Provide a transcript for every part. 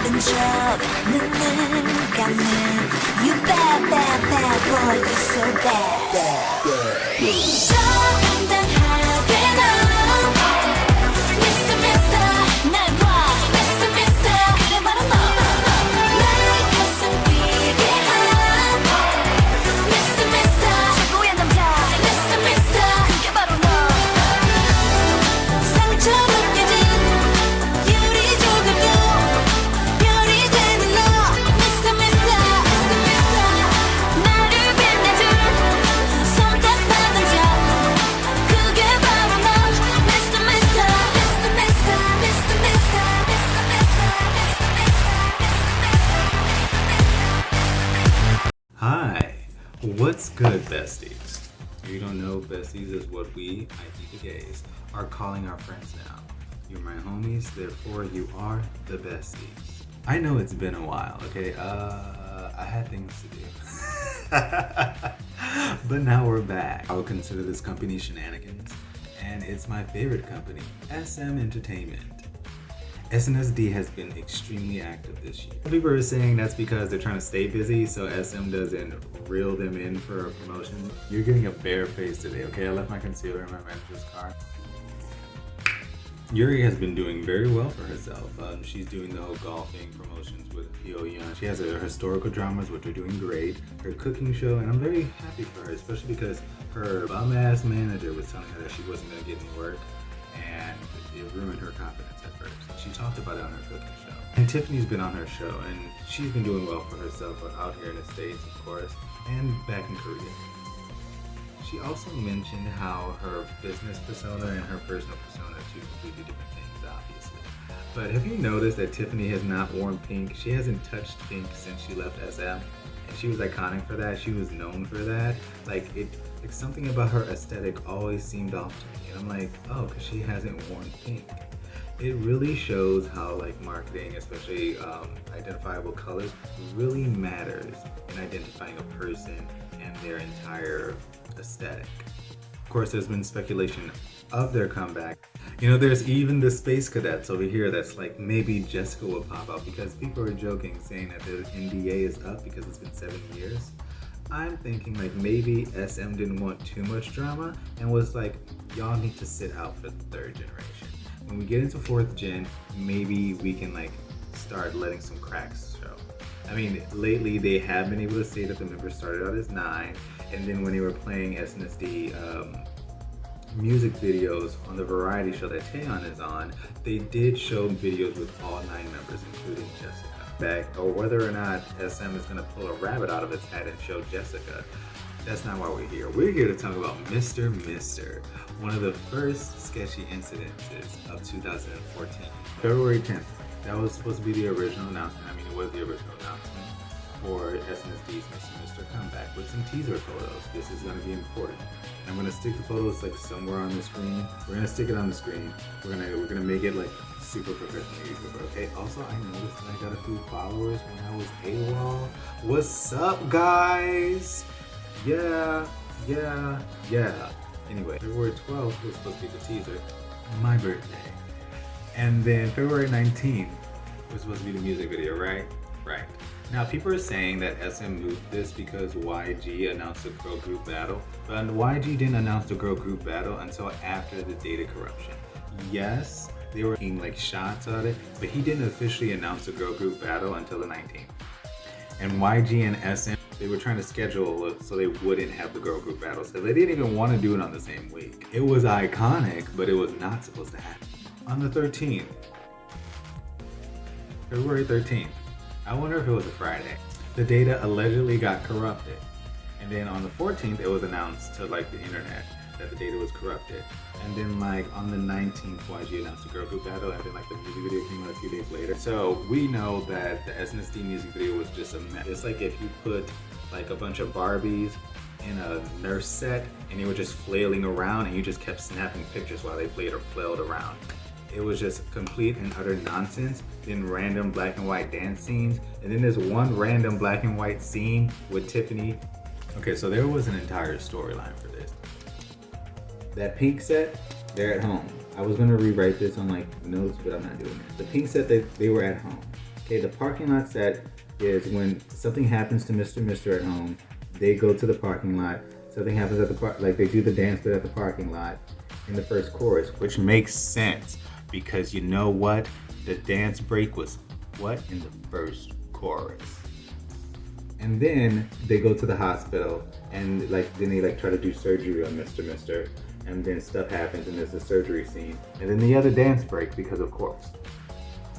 예쁜 척 눈을 감는 You bad bad bad boy you're so bad 당당하게 넌 Mr.Mr 날 봐 Mr.Mr 그래 바로 너 나의 가슴 뛰게 한 Mr.Mr 최고의 남자 Mr.Mr 그게 바로 너 상처로 깨진 유리 조각도 별이 되는 너 Mr.Mr 나를 빛내줄 손잡아둔 자 그게 바로 너 Mr.Mr Hi, what's good, besties? If you don't know, besties is what we, IT the gays, are calling our friends now. You're my homies, therefore you are the besties. I know it's been a while, okay? I had things to do. But now we're back. I would consider this company shenanigans, and it's my favorite company, SM Entertainment. SNSD has been extremely active this year. People are saying that's because they're trying to stay busy so SM doesn't reel them in for a promotion. You're getting a bare face today, okay? I left my concealer in my manager's car. Yuri has been doing very well for herself. She's doing the whole golfing promotions with taeyeon. She has her historical dramas, which are doing great. Her cooking show, and I'm very happy for her, especially because her bum-ass manager was telling her that she wasn't going to get any work, and it ruined her confidence at first. She talked about it on her cooking show. And Tiffany's been on her show, and she's been doing well for herself out here in the States, of course, and back in Korea. She also mentioned how her business persona and her personal persona are two completely different things, obviously. But have you noticed that Tiffany has not worn pink? She hasn't touched pink since she left SM, and she was iconic for that. She was known for that. Like something about her aesthetic always seemed off to me, and I'm like, oh, because she hasn't worn pink. It really shows how marketing, especially identifiable colors, really matters in identifying a person and their entire aesthetic. Of course, there's been speculation of their comeback. You know, there's even the Space Cadets over here that's like maybe Jessica will pop up, because people are joking saying that the NDA is up because it's been 7 years. I'm thinking maybe SM didn't want too much drama and was like, y'all need to sit out for the third generation. When we get into fourth gen, maybe we can start letting some cracks show. I mean, lately they have been able to say that the members started out as 9, and then when they were playing SNSD music videos on the variety show that Taeyeon is on, they did show videos with all 9 members, including Jessica. Back, or whether or not SM is going to pull a rabbit out of its hat and show Jessica, that's not why we're here. We're here to talk about Mr.Mr, one of the first sketchy incidences of 2014. February 10th, that was supposed to be the original announcement. I mean, it was the original announcement for SNSD Mr.Mr comeback with some teaser photos. This is going to be important. I'm going to stick the photos somewhere on the screen. We're going to stick it on the screen. We're gonna make it super professional YouTuber, okay? Also, I noticed that I got a few followers when I was AWOL. What's up, guys? Yeah. Anyway, February 12th was supposed to be the teaser, my birthday. And then February 19th was supposed to be the music video, right? Right. Now, people are saying that SM moved this because YG announced a girl group battle, but YG didn't announce the girl group battle until after the data corruption. Yes, they were taking shots at it, but he didn't officially announce the girl group battle until the 19th. And YG and SM, they were trying to schedule it so they wouldn't have the girl group battle, so they didn't even want to do it on the same week. It was iconic, but it was not supposed to happen. On the 13th, February 13th, I wonder if it was a Friday, the data allegedly got corrupted. And then on the 14th, it was announced to the internet that the data was corrupted. And then on the 19th, YG announced the girl group battle, and then the music video came out a few days later. So we know that the SNSD music video was just a mess. It's like if you put a bunch of Barbies in a nurse set and they were just flailing around and you just kept snapping pictures while they flailed around. It was just complete and utter nonsense. Then random black and white dance scenes. And then there's one random black and white scene with Tiffany. Okay, so there was an entire storyline for this. That pink set, they're at home. I was gonna rewrite this on notes, but I'm not doing it. The pink set, they were at home. Okay, the parking lot set is when something happens to Mr. at home, they go to the parking lot. Something happens at the park, like they do the dance bit at the parking lot in the first chorus, which makes sense because you know what? The dance break was what in the first chorus. And then they go to the hospital and then they try to do surgery on Mr. And then stuff happens and there's a surgery scene. And then the other dance break because of course.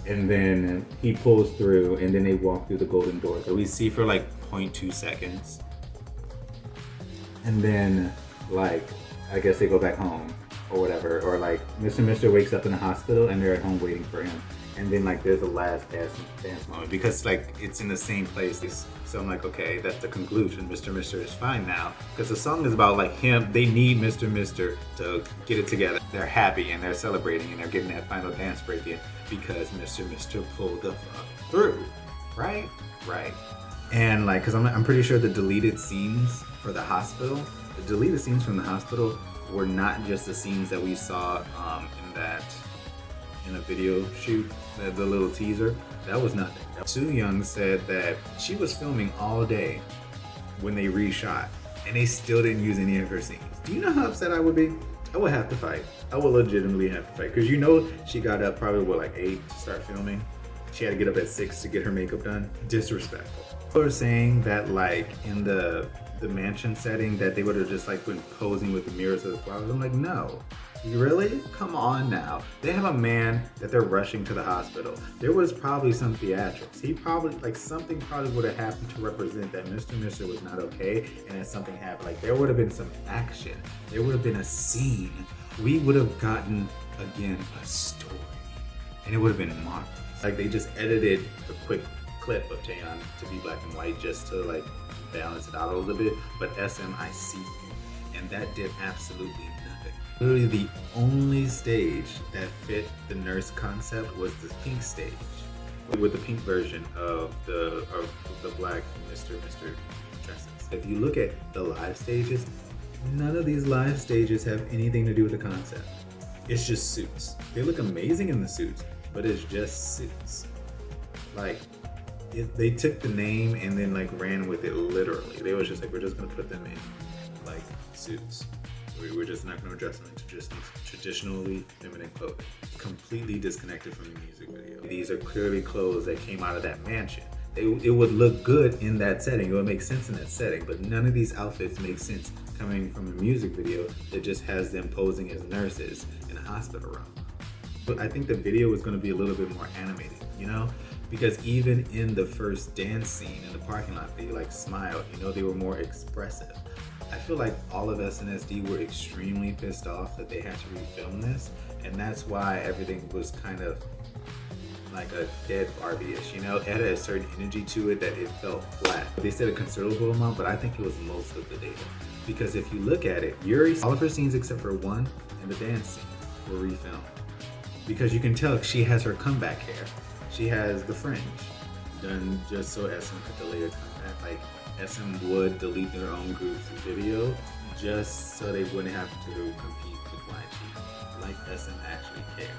And then he pulls through and then they walk through the golden door. So we see for like 0.2 seconds. And then I guess they go back home or whatever. Or Mr. wakes up in the hospital and they're at home waiting for him. And then there's a last dance moment because it's in the same place. So I'm like, okay, that's the conclusion. Mr. is fine now because the song is about him. They need Mr. to get it together. They're happy and they're celebrating and they're getting that final dance break in because Mr. pulled the fuck through, right? And because I'm pretty sure the deleted scenes for the hospital, from the hospital were not just the scenes that we saw in a video shoot, the little teaser. That was nothing. Taeyeon said that she was filming all day when they reshot and they still didn't use any of her scenes. Do you know how upset I would be? I would have to fight. I would legitimately have to fight because she got up probably 8 to start filming. She had to get up at 6 to get her makeup done. Disrespectful. People are saying that in the mansion setting that they would have just been posing with the mirrors of the flowers. I'm like, no. Really? Come on now. They have a man that they're rushing to the hospital. There was probably some theatrics. He probably, something probably would have happened to represent that Mr. was not okay and that something happened. There would have been some action. There would have been a scene. We would have gotten, again, a story. And it would have been marvelous. They just edited a quick clip of Taeyeon to be black and white just to, balance it out a little bit. But SM, I see you. And that did absolutely nothing. Literally the only stage that fit the nurse concept was the pink stage with the pink version of the black Mr. dresses. If you look at the live stages, none of these live stages have anything to do with the concept. It's just suits. They look amazing in the suits, but it's just suits. They took the name and then ran with it literally. They was just we're just gonna put them in suits. We're just not going to dress them in traditionally feminine clothing. Completely disconnected from the music video. These are clearly clothes that came out of that mansion. It would look good in that setting. It would make sense in that setting, but none of these outfits make sense coming from a music video that just has them posing as nurses in a hospital room. But I think the video was going to be a little bit more animated, because even in the first dance scene in the parking lot, they smiled, they were more expressive. I feel like all of SNSD were extremely pissed off that they had to refilm this, and that's why everything was kind of like a dead Barbie-ish, It had a certain energy to it that it felt flat. They said a considerable amount, but I think it was most of the data. Because if you look at it, all of her scenes except for one and the dance scene were refilmed. Because you can tell she has her comeback hair. She has the fringe done just so SM could delay her comeback. SM would delete their own group's video just so they wouldn't have to compete with YG. SM actually cares.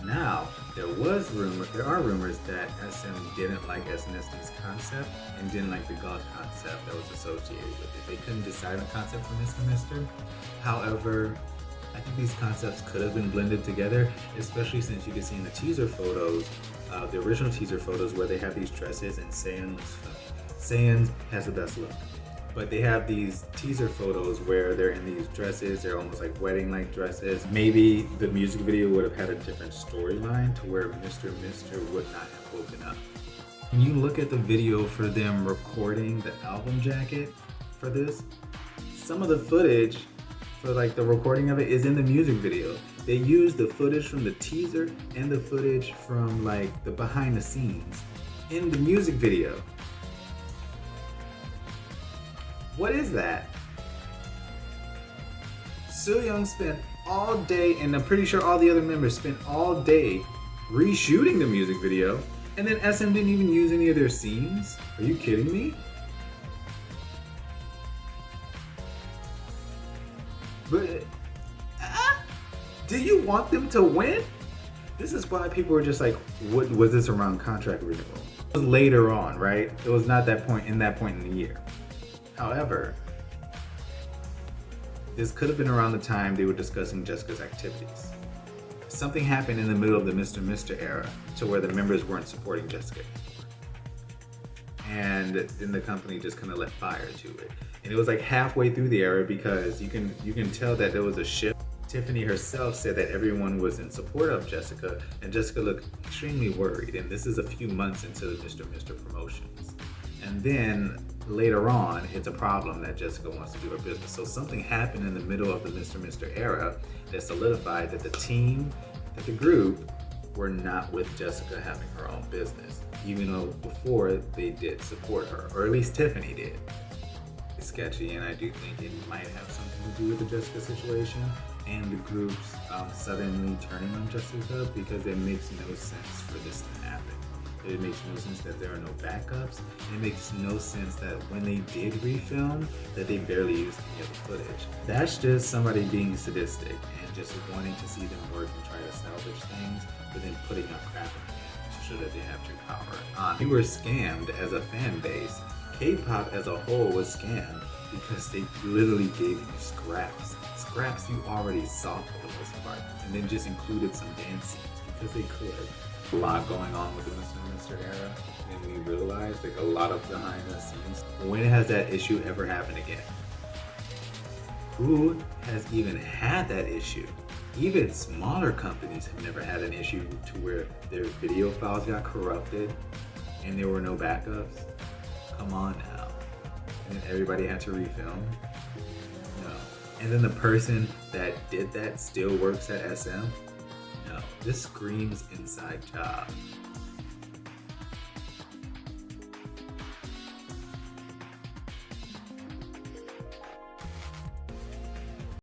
Now, there are rumors that SM didn't like SNSD concept and didn't like the goth concept that was associated with it. They couldn't decide on concept for Mr. However, I think these concepts could have been blended together, especially since you can see in the teaser photos, the original teaser photos where they have these dresses and Taeyeon looks funny. Taeyeon has the best look. But they have these teaser photos where they're in these dresses, they're almost wedding-like dresses. Maybe the music video would have had a different storyline to where Mr. would not have woken up. When you look at the video for them recording the album jacket for this, some of the footage for the recording of it is in the music video. They used the footage from the teaser and the footage from the behind the scenes in the music video. What is that? Sooyoung spent all day, and I'm pretty sure all the other members spent all day reshooting the music video, and then SM didn't even use any of their scenes? Are you kidding me? But, do you want them to win? This is why people were just like, what was this around contract renewal? It was later on, right? It was not that point in the year. However, this could have been around the time they were discussing Jessica's activities. Something happened in the middle of the Mr.Mr. era to where the members weren't supporting Jessica anymore. And then the company just kind of let fire to it. And it was like halfway through the era because you can tell that there was a shift. Tiffany herself said that everyone was in support of Jessica, and Jessica looked extremely worried. And this is a few months into the Mr.Mr. promotions. And then later on, it's a problem that Jessica wants to do her business. So something happened in the middle of the Mr.Mr. era that solidified that the team, that the group, were not with Jessica having her own business, even though before they did support her, or at least Tiffany did. It's sketchy, and I do think it might have something to do with the Jessica situation and the group's suddenly turning on Jessica, because it makes no sense for this to happen. It makes no sense that there are no backups. It makes no sense that when they did refilm, that they barely used any of the footage. That's just somebody being sadistic and just wanting to see them work and try to salvage things, but then putting up crap in the end to show that they have true power. We were scammed as a fan base. K-pop as a whole was scammed because they literally gave you scraps. Scraps you already saw for the most part, and then just included some dance scenes because they could. A lot going on with the Mr. era, and we realized like a lot of behind the scenes. When has that issue ever happened again? Who has even had that issue? Even smaller companies have never had an issue to where their video files got corrupted and there were no backups. Come on now. And everybody had to refilm? No. And then the person that did that still works at SM? No. This screams inside job.